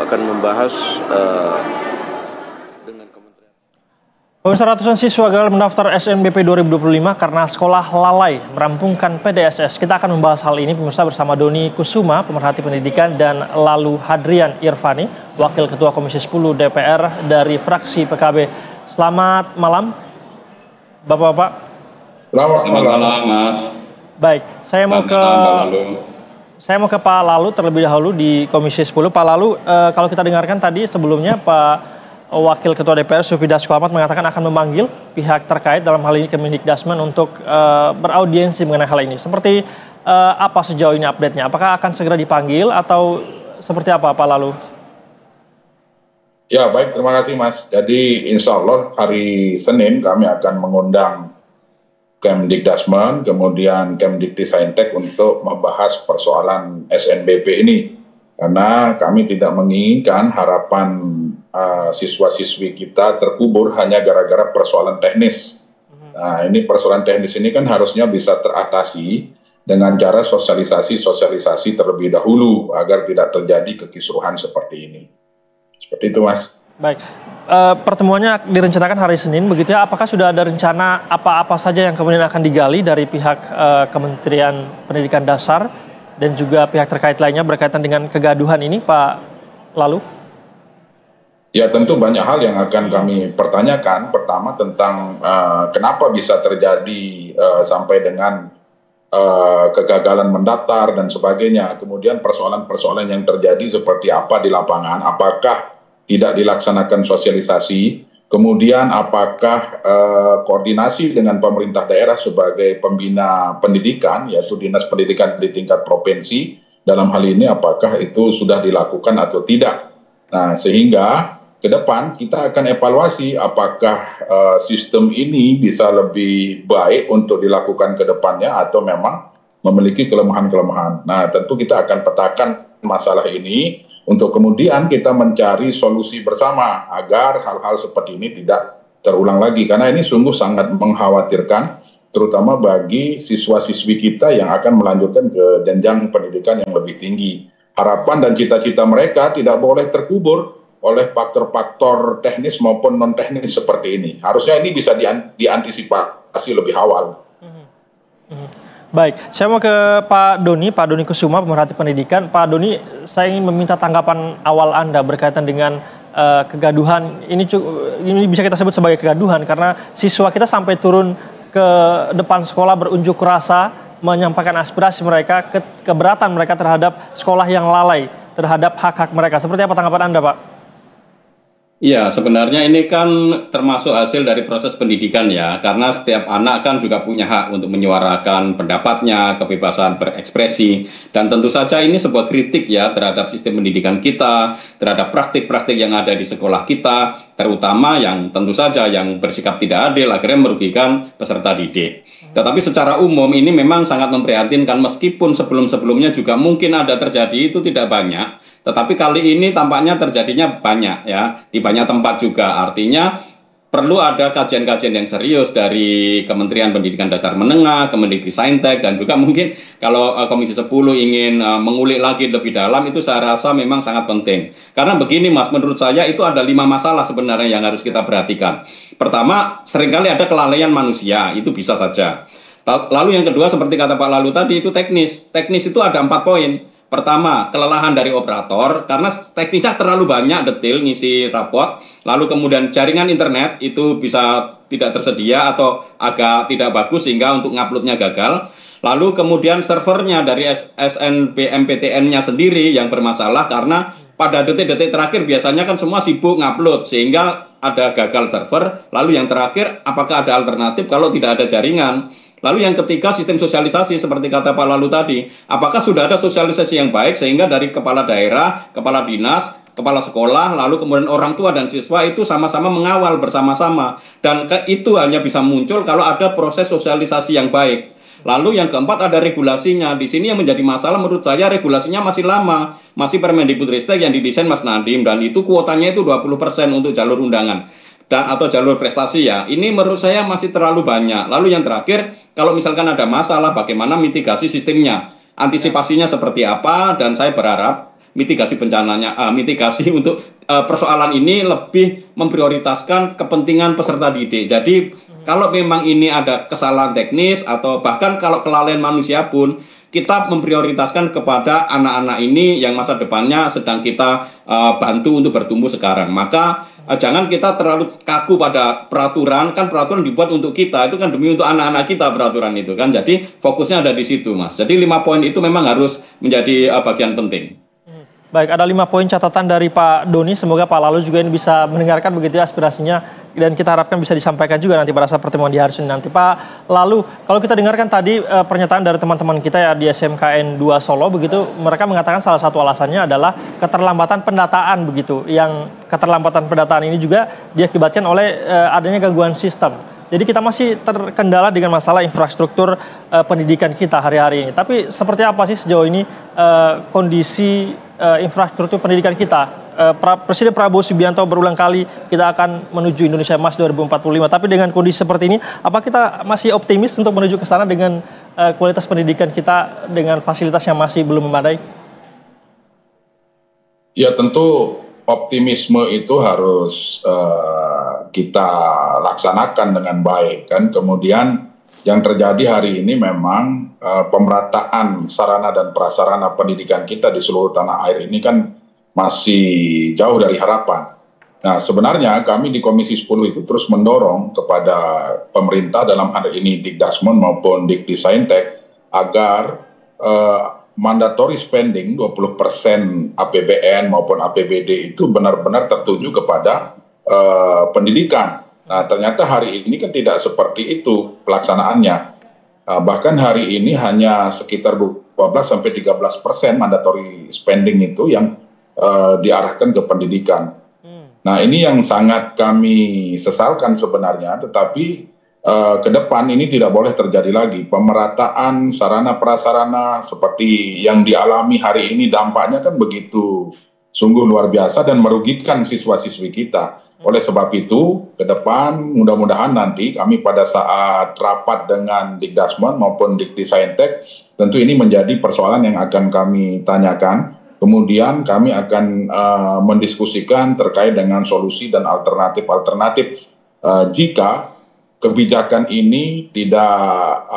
akan membahas dengan Kementerian. Pemirsa, ratusan siswa gagal mendaftar SNBP 2025 karena sekolah lalai merampungkan PDSS. Kita akan membahas hal ini pemirsa bersama Doni Kusuma, pemerhati pendidikan, dan lalu Hadrian Irvani, Wakil Ketua Komisi 10 DPR dari fraksi PKB. Selamat malam, Bapak-Bapak. Selamat malam, Mas. Baik, saya mau ke Pak Lalu terlebih dahulu di Komisi 10. Pak Lalu, kalau kita dengarkan tadi sebelumnya Pak Wakil Ketua DPR Suphi Dasko Ahmad mengatakan akan memanggil pihak terkait, dalam hal ini Kemendikdasmen, untuk beraudiensi mengenai hal ini. Seperti apa sejauh ini update-nya? Apakah akan segera dipanggil atau seperti apa, Pak Lalu? Ya, baik, terima kasih, Mas. Jadi insya Allah hari Senin kami akan mengundang Kemdikdasmen, kemudian Kemdikdiksaintek untuk membahas persoalan SNBP ini. Karena kami tidak menginginkan harapan siswa-siswi kita terkubur hanya gara-gara persoalan teknis. Nah, ini persoalan teknis ini kan harusnya bisa teratasi dengan cara sosialisasi terlebih dahulu agar tidak terjadi kekisruhan seperti ini. Seperti itu, Mas. Baik, pertemuannya direncanakan hari Senin, begitu ya? Apakah sudah ada rencana apa-apa saja yang kemudian akan digali dari pihak Kementerian Pendidikan Dasar dan juga pihak terkait lainnya berkaitan dengan kegaduhan ini, Pak Lalu? Ya, tentu banyak hal yang akan kami pertanyakan. Pertama tentang kenapa bisa terjadi sampai dengan kegagalan mendaftar dan sebagainya. Kemudian persoalan-persoalan yang terjadi seperti apa di lapangan, apakah tidak dilaksanakan sosialisasi, kemudian apakah koordinasi dengan pemerintah daerah sebagai pembina pendidikan, yaitu Dinas Pendidikan di tingkat provinsi, dalam hal ini apakah itu sudah dilakukan atau tidak. Nah, sehingga ke depan kita akan evaluasi apakah sistem ini bisa lebih baik untuk dilakukan ke depannya atau memang memiliki kelemahan-kelemahan. Nah, tentu kita akan petakan masalah ini untuk kemudian kita mencari solusi bersama agar hal-hal seperti ini tidak terulang lagi. Karena ini sungguh sangat mengkhawatirkan, terutama bagi siswa-siswi kita yang akan melanjutkan ke jenjang pendidikan yang lebih tinggi. Harapan dan cita-cita mereka tidak boleh terkubur oleh faktor-faktor teknis maupun non-teknis seperti ini. Harusnya ini bisa diantisipasi lebih awal. Baik, saya mau ke Pak Doni Kusuma, pemerhati pendidikan. Pak Doni, saya ingin meminta tanggapan awal Anda berkaitan dengan kegaduhan. Ini bisa kita sebut sebagai kegaduhan karena siswa kita sampai turun ke depan sekolah berunjuk rasa, menyampaikan aspirasi mereka, keberatan mereka terhadap sekolah yang lalai, terhadap hak-hak mereka. Seperti apa tanggapan Anda, Pak? Iya, sebenarnya ini kan termasuk hasil dari proses pendidikan ya, karena setiap anak kan juga punya hak untuk menyuarakan pendapatnya, kebebasan berekspresi, dan tentu saja ini sebuah kritik ya terhadap sistem pendidikan kita, terhadap praktik-praktik yang ada di sekolah kita, terutama yang tentu saja yang bersikap tidak adil akhirnya merugikan peserta didik. Tetapi secara umum ini memang sangat memprihatinkan meskipun sebelum-sebelumnya juga mungkin ada terjadi, itu tidak banyak. Tetapi kali ini tampaknya terjadinya banyak ya, di banyak tempat juga. Artinya perlu ada kajian-kajian yang serius dari Kementerian Pendidikan Dasar Menengah, Kemendikdiksaintek, dan juga mungkin kalau Komisi 10 ingin mengulik lagi lebih dalam, itu saya rasa memang sangat penting. Karena begini Mas, menurut saya itu ada 5 masalah sebenarnya yang harus kita perhatikan. Pertama, seringkali ada kelalaian manusia, itu bisa saja. Lalu yang kedua, seperti kata Pak Lalu tadi, itu teknis. Teknis itu ada 4 poin. Pertama, kelelahan dari operator, karena teknisnya terlalu banyak detail ngisi raport, lalu kemudian jaringan internet itu bisa tidak tersedia atau agak tidak bagus sehingga untuk nguploadnya gagal. Lalu kemudian servernya dari SNBMPTN-nya sendiri yang bermasalah karena pada detik-detik terakhir biasanya kan semua sibuk ngupload sehingga ada gagal server. Lalu yang terakhir, apakah ada alternatif kalau tidak ada jaringan? Lalu yang ketiga, sistem sosialisasi seperti kata Pak Lalu tadi. Apakah sudah ada sosialisasi yang baik sehingga dari kepala daerah, kepala dinas, kepala sekolah, lalu kemudian orang tua dan siswa itu sama-sama mengawal bersama-sama. Dan itu hanya bisa muncul kalau ada proses sosialisasi yang baik. Lalu yang keempat ada regulasinya. Di sini yang menjadi masalah menurut saya regulasinya masih lama. Masih Permendikbudristek yang didesain Mas Nadiem dan itu kuotanya itu 20% untuk jalur undangan. Atau jalur prestasi ya, ini menurut saya masih terlalu banyak. Lalu yang terakhir, kalau misalkan ada masalah, bagaimana mitigasi sistemnya, antisipasinya seperti apa, dan saya berharap mitigasi bencananya, mitigasi untuk persoalan ini lebih memprioritaskan kepentingan peserta didik. Jadi kalau memang ini ada kesalahan teknis atau bahkan kalau kelalaian manusia pun, kita memprioritaskan kepada anak-anak ini yang masa depannya sedang kita bantu untuk bertumbuh sekarang. Maka jangan kita terlalu kaku pada peraturan, kan peraturan dibuat untuk kita, itu kan demi untuk anak-anak kita peraturan itu kan. Jadi fokusnya ada di situ, Mas. Jadi 5 poin itu memang harus menjadi bagian penting. Baik, ada 5 poin catatan dari Pak Doni. Semoga Pak Lalu juga ini bisa mendengarkan begitu ya aspirasinya, dan kita harapkan bisa disampaikan juga nanti pada saat pertemuan di hari Senin nanti. Pak Lalu, kalau kita dengarkan tadi pernyataan dari teman-teman kita ya di SMKN 2 Solo begitu, mereka mengatakan salah satu alasannya adalah keterlambatan pendataan begitu. Yang keterlambatan pendataan ini juga diakibatkan oleh adanya gangguan sistem. Jadi kita masih terkendala dengan masalah infrastruktur pendidikan kita hari-hari ini. Tapi seperti apa sih sejauh ini kondisi infrastruktur pendidikan kita? Presiden Prabowo Subianto berulang kali kita akan menuju Indonesia Emas 2045. Tapi dengan kondisi seperti ini, apa kita masih optimis untuk menuju ke sana dengan kualitas pendidikan kita dengan fasilitas yang masih belum memadai? Ya tentu optimisme itu harus kita laksanakan dengan baik kan. Kemudian yang terjadi hari ini memang pemerataan sarana dan prasarana pendidikan kita di seluruh tanah air ini kan masih jauh dari harapan. Nah sebenarnya kami di Komisi 10 itu terus mendorong kepada pemerintah dalam hal ini Dikdasmen maupun Dikdisayintek agar mandatory spending 20% APBN maupun APBD itu benar-benar tertuju kepada pendidikan. Nah ternyata hari ini kan tidak seperti itu pelaksanaannya. Bahkan hari ini hanya sekitar 12-13% mandatory spending itu yang diarahkan ke pendidikan. Nah ini yang sangat kami sesalkan sebenarnya, tetapi ke depan ini tidak boleh terjadi lagi. Pemerataan sarana prasarana seperti yang dialami hari ini dampaknya kan begitu sungguh luar biasa dan merugikan siswa-siswi kita. Oleh sebab itu, ke depan mudah-mudahan nanti kami pada saat rapat dengan Dikdasmen maupun Dikdisayintek, tentu ini menjadi persoalan yang akan kami tanyakan. Kemudian kami akan mendiskusikan terkait dengan solusi dan alternatif-alternatif jika kebijakan ini tidak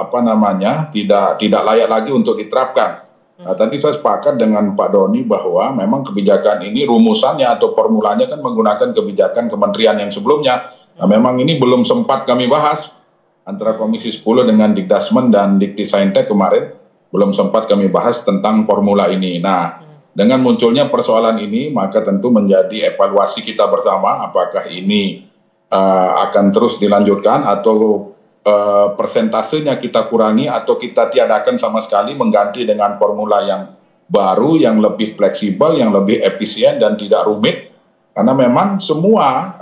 layak lagi untuk diterapkan. Nah, tadi saya sepakat dengan Pak Doni bahwa memang kebijakan ini rumusannya atau formulanya kan menggunakan kebijakan kementerian yang sebelumnya. Nah, memang ini belum sempat kami bahas antara Komisi 10 dengan Dikdasmen dan Dikdisayintek kemarin, belum sempat kami bahas tentang formula ini. Nah, dengan munculnya persoalan ini, maka tentu menjadi evaluasi kita bersama apakah ini akan terus dilanjutkan atau persentasenya kita kurangi atau kita tiadakan sama sekali, mengganti dengan formula yang baru, yang lebih fleksibel, yang lebih efisien dan tidak rumit. Karena memang semua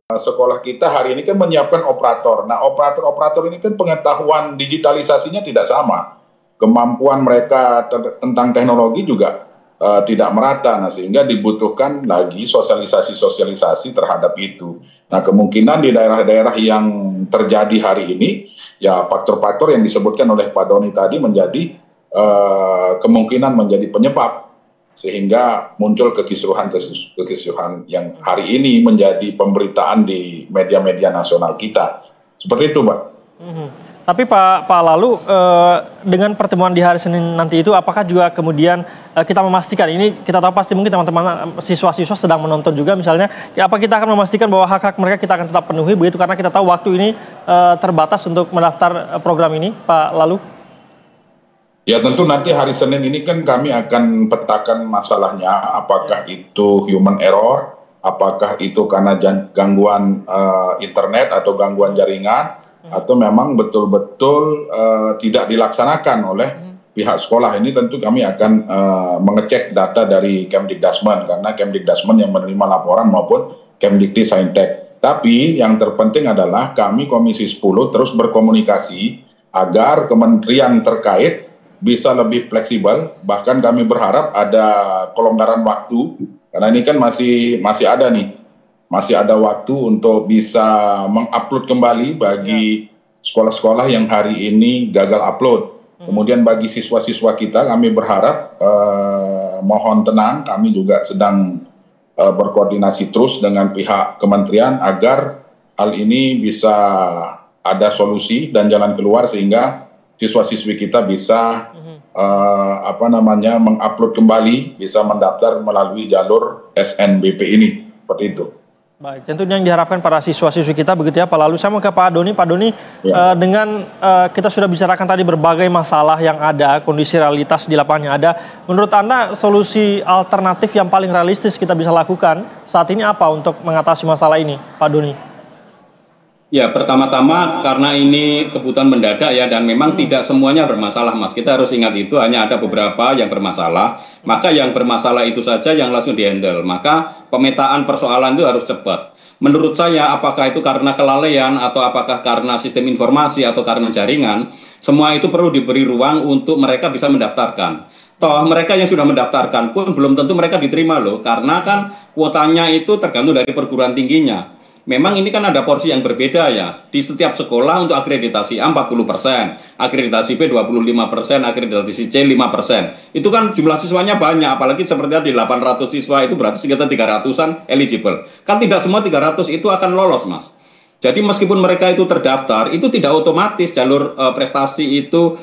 sekolah kita hari ini kan menyiapkan operator. Nah operator-operator ini kan pengetahuan digitalisasinya tidak sama. Kemampuan mereka tentang teknologi juga tidak merata, nah sehingga dibutuhkan lagi sosialisasi terhadap itu. Nah kemungkinan di daerah-daerah yang terjadi hari ini, ya faktor-faktor yang disebutkan oleh Pak Doni tadi menjadi kemungkinan menjadi penyebab, sehingga muncul kekisruhan yang hari ini menjadi pemberitaan di media-media nasional kita. Seperti itu, Pak. Tapi Pak Lalu, dengan pertemuan di hari Senin nanti itu, apakah juga kemudian kita memastikan, ini kita tahu pasti mungkin teman-teman siswa-siswa sedang menonton juga misalnya, apa kita akan memastikan bahwa hak-hak mereka kita akan tetap penuhi begitu, karena kita tahu waktu ini terbatas untuk mendaftar program ini, Pak Lalu? Ya tentu nanti hari Senin ini kan kami akan petakan masalahnya, apakah itu human error, apakah itu karena gangguan internet atau gangguan jaringan, atau memang betul-betul tidak dilaksanakan oleh pihak sekolah. Ini tentu kami akan mengecek data dari Kemdikdasmen, karena Kemdikdasmen yang menerima laporan maupun Kemdikdisayintek. Tapi yang terpenting adalah kami Komisi 10 terus berkomunikasi agar kementerian terkait bisa lebih fleksibel. Bahkan kami berharap ada kelonggaran waktu, karena ini kan masih ada nih. Masih ada waktu untuk bisa mengupload kembali bagi sekolah-sekolah yang hari ini gagal upload. Kemudian bagi siswa-siswa kita, kami berharap mohon tenang, kami juga sedang berkoordinasi terus dengan pihak kementerian agar hal ini bisa ada solusi dan jalan keluar sehingga siswa-siswi kita bisa mengupload kembali, bisa mendaftar melalui jalur SNBP ini, seperti itu. Baik, tentunya yang diharapkan para siswa-siswi kita begitu ya Pak. Lalu saya mau ke Pak Doni. Pak Doni, ya. Dengan kita sudah bicarakan tadi berbagai masalah yang ada, kondisi realitas di lapangan yang ada. Menurut Anda solusi alternatif yang paling realistis kita bisa lakukan saat ini apa untuk mengatasi masalah ini, Pak Doni? Ya, pertama-tama karena ini kebutuhan mendadak ya, dan memang tidak semuanya bermasalah, Mas. Kita harus ingat itu hanya ada beberapa yang bermasalah, maka yang bermasalah itu saja yang langsung di-handle. Maka pemetaan persoalan itu harus cepat. Menurut saya, apakah itu karena kelalaian, atau apakah karena sistem informasi, atau karena jaringan, semua itu perlu diberi ruang untuk mereka bisa mendaftarkan. Toh mereka yang sudah mendaftarkan pun belum tentu mereka diterima loh, karena kan kuotanya itu tergantung dari perguruan tingginya. Memang ini kan ada porsi yang berbeda ya. Di setiap sekolah untuk akreditasi A 40%, akreditasi B 25%, akreditasi C 5%. Itu kan jumlah siswanya banyak, apalagi seperti di 800 siswa itu berarti sekitar 300-an eligible. Kan tidak semua 300 itu akan lolos, Mas. Jadi meskipun mereka itu terdaftar, itu tidak otomatis jalur prestasi itu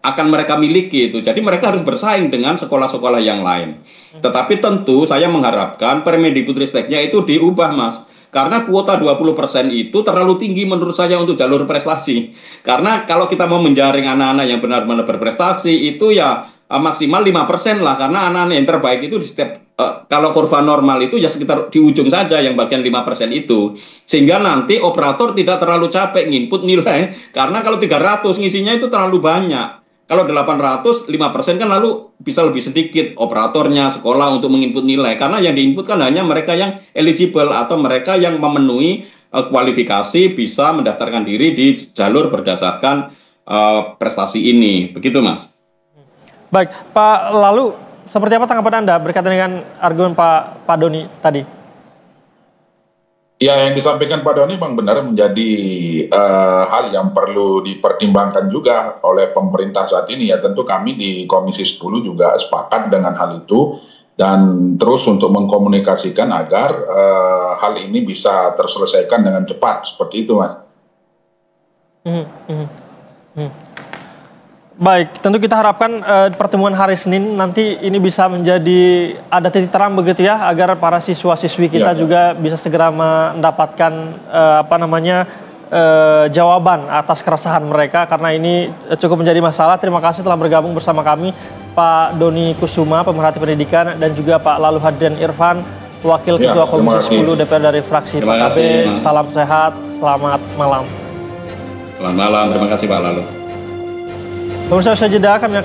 akan mereka miliki itu. Jadi mereka harus bersaing dengan sekolah-sekolah yang lain. Tetapi tentu saya mengharapkan Permendikbudristeknya itu diubah, Mas. Karena kuota 20% itu terlalu tinggi menurut saya untuk jalur prestasi. Karena kalau kita mau menjaring anak-anak yang benar-benar berprestasi itu ya maksimal 5% lah. Karena anak-anak yang terbaik itu di setiap kalau kurva normal itu ya sekitar di ujung saja yang bagian 5% itu. Sehingga nanti operator tidak terlalu capek nginput nilai. Karena kalau 300 ngisinya itu terlalu banyak. Kalau 800, 5% kan lalu bisa lebih sedikit operatornya, sekolah untuk menginput nilai. Karena yang diinput kan hanya mereka yang eligible atau mereka yang memenuhi kualifikasi bisa mendaftarkan diri di jalur berdasarkan prestasi ini. Begitu, Mas. Baik, Pak, lalu seperti apa tanggapan Anda berkaitan dengan argumen Pak Doni tadi? Ya, yang disampaikan Pak Doni memang benar menjadi hal yang perlu dipertimbangkan juga oleh pemerintah saat ini. Ya, tentu kami di Komisi 10 juga sepakat dengan hal itu dan terus untuk mengkomunikasikan agar hal ini bisa terselesaikan dengan cepat. Seperti itu, Mas. Baik, tentu kita harapkan pertemuan hari Senin nanti ini bisa menjadi ada titik terang begitu ya, agar para siswa-siswi kita juga bisa segera mendapatkan jawaban atas keresahan mereka, karena ini cukup menjadi masalah. Terima kasih telah bergabung bersama kami Pak Doni Kusuma, pemerhati pendidikan, dan juga Pak Lalu Hadrian Irfan, Wakil Ketua Komisi 10 DPR dari fraksi PKB. Salam sehat, selamat malam. Selamat malam, terima kasih Pak Lalu. Pemirsa, usai jeda kami akan